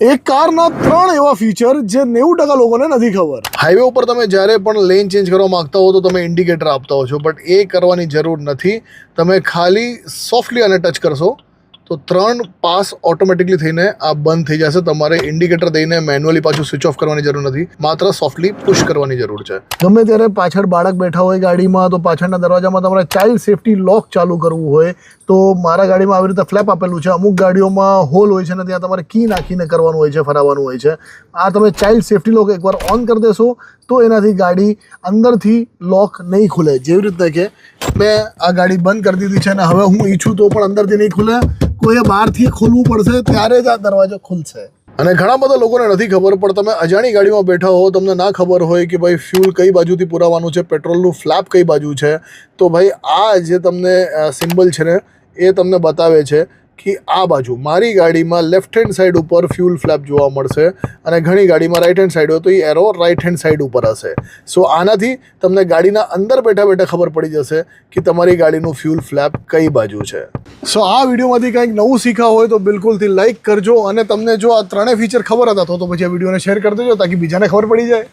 એક કારના 3 એવા ફીચર જે 90% લોકોને નથી ખબર. હાઈવે ઉપર તમે જ્યારે પણ લેન ચેન્જ કરવા માંગતા હો તો તમે ઇન્ડિકેટર આપતા હો છો, બટ એ કરવાની જરૂર નથી. તમે ખાલી સોફ્ટલી આને ટચ કરશો તો 3 પાસ ઓટોમેટિકલી થઈને આ બંધ થઈ જશે. તમારે ઇન્ડિકેટર દઈને મેન્યુઅલી પાછું સ્વિચ ઓફ કરવાની જરૂર નથી, માત્ર સોફ્ટલી પુશ કરવાની જરૂર છે. ગમે ત્યારે પાછળ બાળક બેઠા હોય ગાડીમાં તો પાછળના દરવાજામાં તમારે ચાઇલ્ડ સેફટી લોક ચાલુ કરવું હોય તો મારા ગાડીમાં આવી રીતે ફ્લેપ આપેલું છે. અમુક ગાડીઓમાં હોલ હોય છે ને ત્યાં તમારે કી નાખીને કરવાનું હોય છે, ફરાવવાનું હોય છે. આ તમે ચાઇલ્ડ સેફટી લોક એકવાર ઓન કરી દેશો તો એનાથી ગાડી અંદરથી લોક નહીં ખુલે. જેવી રીતે કે મેં આ ગાડી બંધ કરી દીધી છે અને હવે હું ઈચ્છું તો પણ અંદરથી નહીં ખુલે, કોઈએ બહારથી ખોલવું પડશે ત્યારે જ આ દરવાજો ખુલશે. અને ઘણા બધા લોકોને નથી ખબર, પણ તમે અજાણી ગાડીમાં બેઠા હો, તમને ના ખબર હોય કે ભાઈ ફ્યુલ કઈ બાજુથી પુરાવાનું છે, પેટ્રોલનું ફ્લેપ કઈ બાજુ છે, તો ભાઈ આ જે તમને સિમ્બલ છે ને એ તમને બતાવે છે કે આ બાજુ મારી ગાડીમાં લેફ્ટ હેન્ડ સાઈડ ઉપર ફ્યુલ ફ્લેપ જોવા મળશે અને ઘણી ગાડીમાં રાઈટ હેન્ડ સાઈડ હોય તો એ એરો રાઈટ હેન્ડ સાઈડ ઉપર હશે. સો આનાથી તમને ગાડીના અંદર બેઠા બેઠા ખબર પડી જશે કે તમારી ગાડીનું ફ્યુલ ફ્લેપ કઈ બાજુ છે. સો આ વિડીયોમાંથી કંઈક નવું શીખા હોય તો બિલકુલથી લાઇક કરજો, અને તમને જો આ 3 ફીચર ખબર હતા તો પછી આ વિડીયોને શેર કરી દેજો તાકી બીજાને ખબર પડી જાય.